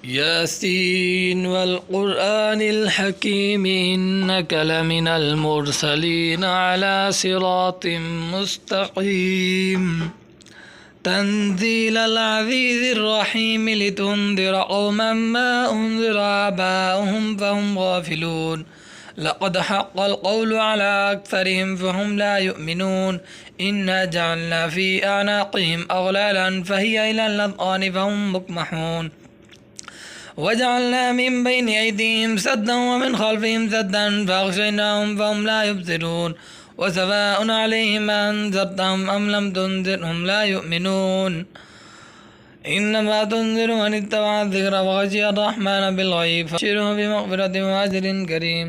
ياسين والقرآن الحكيم إنك لمن المرسلين على صراط مستقيم تنزيل العزيز الرحيم لتنذر قوما ما أنذر آباؤهم فهم غافلون لقد حق القول على أكثرهم فهم لا يؤمنون إنا جعلنا في أعناقهم أغلالا فهي إلى الأذقان فهم مقمحون وجعلنا من بين أيديهم سدا ومن خلفهم سدا فأغشيناهم فهم لا يبصرون وسواء عليهم أنذرتهم أم لم تنذرهم لا يؤمنون إنما تنذر من اتبع الذكر وخشي الرحمن بالغيب فبشره بمغفرة وأجر كريم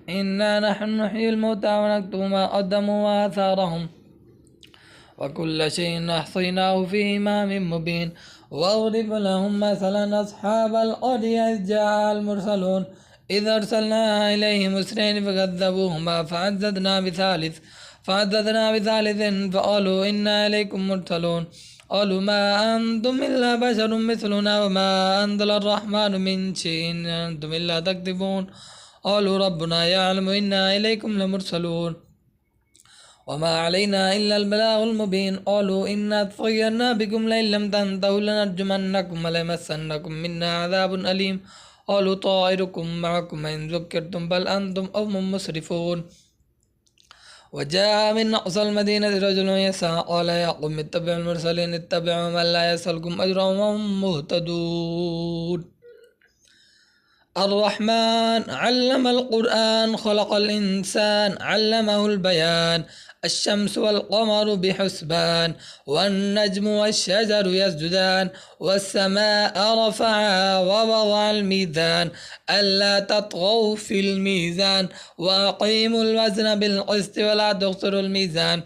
إنا نحن نحيي الموتى ونكتب ما قدموا وآثارهم وكل شيء أحصيناه في إمام مبين واضرب لهم مثلا أصحاب القرية إذ جاء المرسلون إذ أرسلنا إليهم اثنين فكذبوهما فعززنا بثالث فقالوا إنا إليكم مرسلون قالوا ما أنتم إلا بشر مثلنا وما أنزل الرحمن من شيء إن أنتم إلا تكذبون قالوا ربنا يعلم إنا إليكم لمرسلون وما علينا إلا البلاغ المبين قالوا إنا تطيرنا بكم لئن لم تنتهوا لنرجمنكم وليمسنكم منا عذاب أليم قالوا طائركم معكم إن ذكرتم بل أنتم قوم مسرفون وجاء من أقصى المدينة رجل يسعى قال يا قوم اتبعوا المرسلين اتبعوا من لا يسألكم أجرا وهم مهتدون الرحمن علم القرآن خلق الإنسان علمه البيان الشمس والقمر بحسبان والنجم والشجر يسجدان والسماء رفعها ووضع الميزان ألا تطغوا في الميزان وأقيموا الوزن بالقسط ولا تخسروا الميزان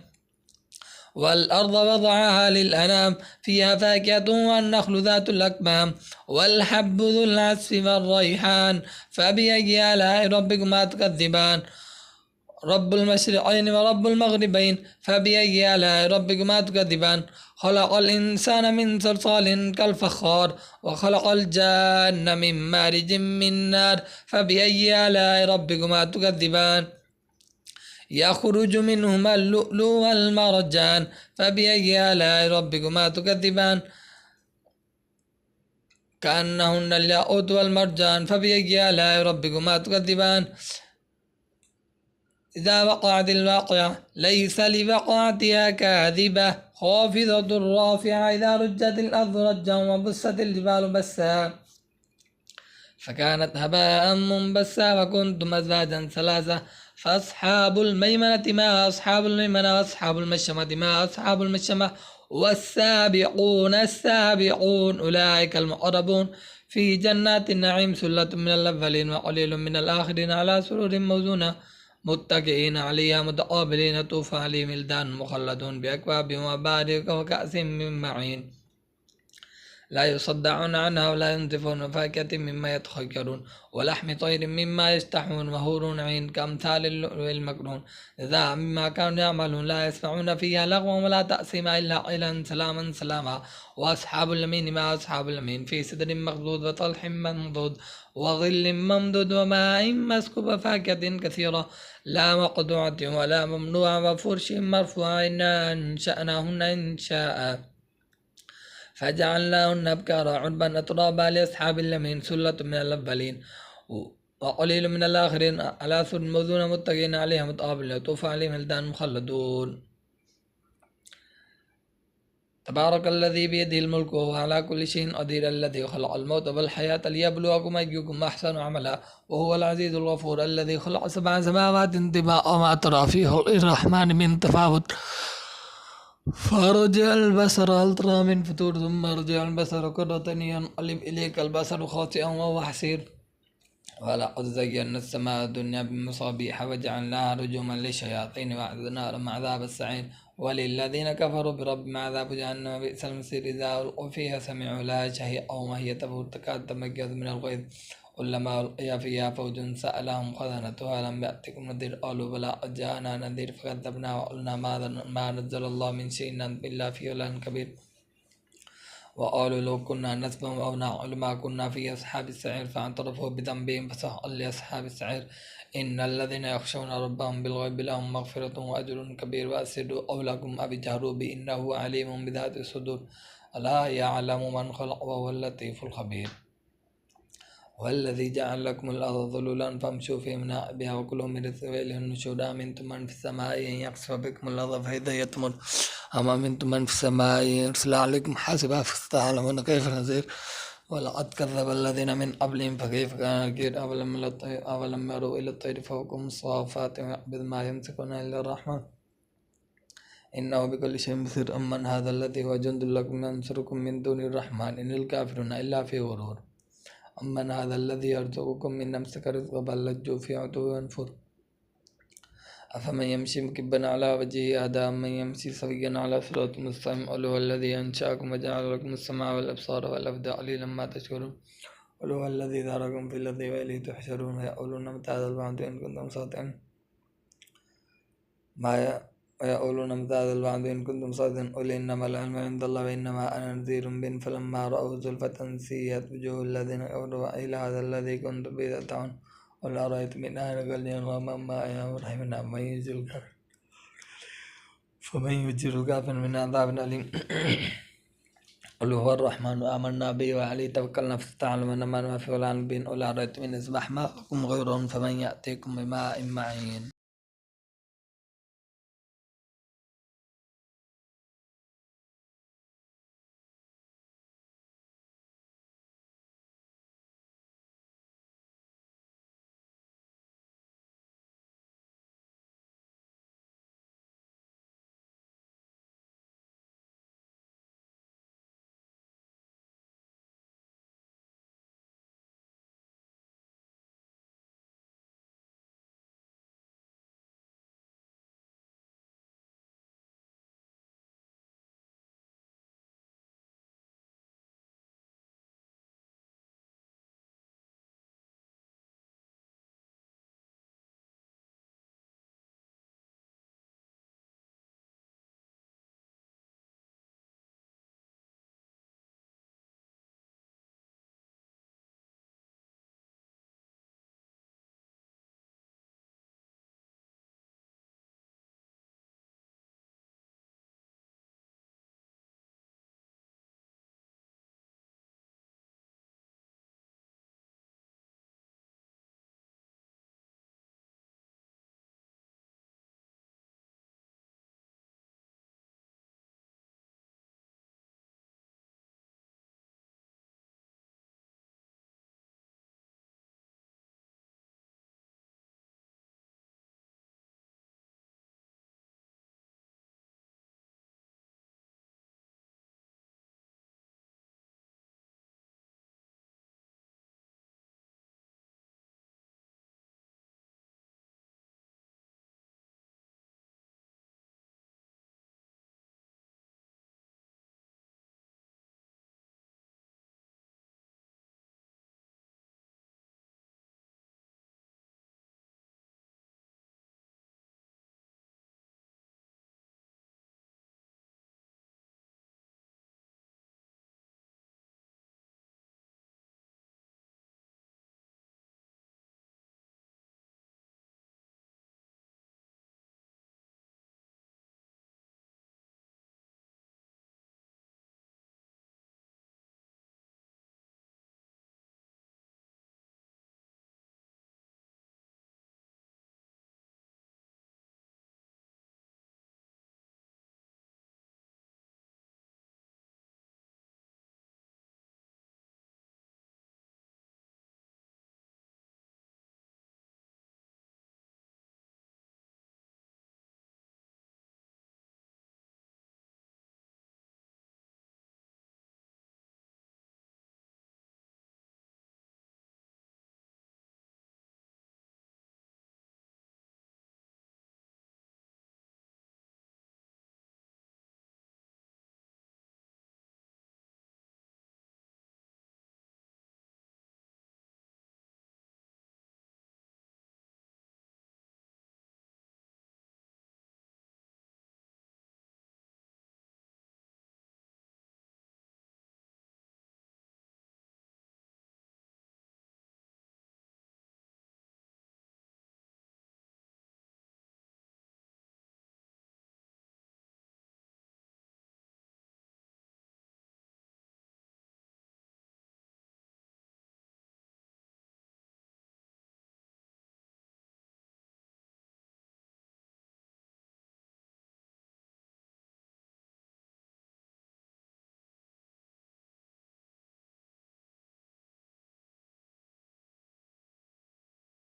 والأرض وضعها للأنام فيها فاكهة والنخل ذات الأكمام والحب ذو العصف والريحان فبأي آلاء ربكما تكذبان رب المشرقين ورب المغربين فبأي آلاء ربكما تكذبان خلق الإنسان من صلصال كالفخار وخلق الجان من مارج من نار فبأي آلاء ربكما تكذبان يخرج منهما اللؤلؤ والمرجان فبأي آلاء ربكما تكذبان كأنهن الياقوت والمرجان فبأي آلاء ربكما تكذبان إذا وقعت الواقعة ليس لوقعتها كاذبة خافضة رافعة إذا رجت الأرض رجا وبست الجبال بسا فكانت هباء منبثا وكنتم أزواجا ثلاثة فأصحاب الميمنة ما أصحاب الميمنة وأصحاب المشأمة ما أصحاب المشأمة والسابقون السابقون أولئك المقربون في جنات النعيم ثلة من الأولين وقليل من الآخرين على سرور موزونة متكئين عليها متقابلين يطوف عليهم ولدان مخلدون بأكواب وأباريق وكأس من معين لا يصدعون عنها ولا ينزفون وفاكهة مما يتخيرون ولحم طير مما يشتهون وحور عين كأمثال اللؤلؤ المكنون جزاء مما كانوا يعملون لا يسمعون فيها لغوا ولا تأثيما إلا قيلا سلاما سلاما وأصحاب اليمين ما أصحاب اليمين في سدر مخضود وطلح منضود وظل ممدود وماء مسكوب وفاكهة كثيرة لا مقطوعة ولا ممنوعة وفرش مرفوعة إنا أنشأناهن إنشاء فجعلناهن أبكارا عربا أترابا لأصحاب اليمين ثلة من الأولين وقليل من الآخرين على سرر موزونة متكئين عليها متقابلين يطوف عليهم ولدان مخلدون تبارك الذي بيده الملك وهو على كل شيء قدير الذي خلق الموت والحياة ليبلوكم أيكم أحسن عملا وهو العزيز الغفور الذي خلق 7 سماوات طباقا وما ترى في خلق الرحمن من تفاوت فرجع البصر هل ترى من فتور ثم رجع البصر كرة ينقلب إليك البصر خاطئا وهو حسير ولقد زينا السماء الدنيا بمصابيح وجعلناها رجوما للشياطين وأعتدنا لهم عذاب السعير وللذين كفروا بربهم عذاب جهنم بئس المصير إذا ألقوا فيها سمعوا لها شهيقا وهي تفور تكاد تميز من الغيظ كلما ألقي فيها فوج سألهم خزنتها ألم يأتكم نذير قالوا بلى قد جاءنا نذير فكذبنا وقلنا ما نزل الله من شيء إلا في ضلال كبير وقالوا لو كنا نسمع أو نعقل ما كنا في أصحاب السعير فاعترفوا بذنبهم فسحقا لأصحاب السعير إن الذين يخشون ربهم بالغيب لهم مغفرة وأجر كبير وأسروا قولكم أو اجهروا به إنه عليم بذات الصدور ألا يعلم من خلق وهو اللطيف الخبير والذي جعل لكم الأرض ذلولا فامشوا في مناكبها وكلوا من رزقه إليه النشور أمنتم من في السماء أن يخسف بكم الأرض فإذا هي تمر أم أمنتم من في السماء أن يرسل عليكم حاسبا فستعلمون كيف نذير ولقد كذب الذين من قبلهم فكيف كان نكير أولم يروا إلى الطير فوقهم صافات ويقبض ما يمسكون إلا الرحمن إنه بكل شيء بصير أمن هذا الذي هو جند لكم ينصركم من دون الرحمن إن الكافرون إلا في غرور أمن هذا الذي يرزقكم من أمسك رزقه بل لجوا في عتو ونفور أفمن يمشي مكبا على وجهه أهدى من يمشي سويا على صراط مستقيم قل هو الذي أنشأكم وجعل لكم السماء والأبصار والأفئدة قليلا ما تشكرون قل هو الذي ذرأكم في الأرض وإليه تحشرون يقولون متى هذا الوعد إن كنتم صادقين ويقولون متى هذا الوعد إن كنتم صادقين قل إنما العلم عند الله وإنما أنا نذير به فلما رأوا زلفة سيئت وجوه الذين كفروا إلى هذا الذي كنتم به تدعون قل أرأيتم إن أهلكني الله ما رحمنا فمن يجير الكافر من عذاب أليم قل هو الرحمن آمنا به وعليه توكلنا فستعلمون ما في ولا نبين قل أرأيتم إن أصبح ماءكم غيرهم فمن يأتيكم بماء معين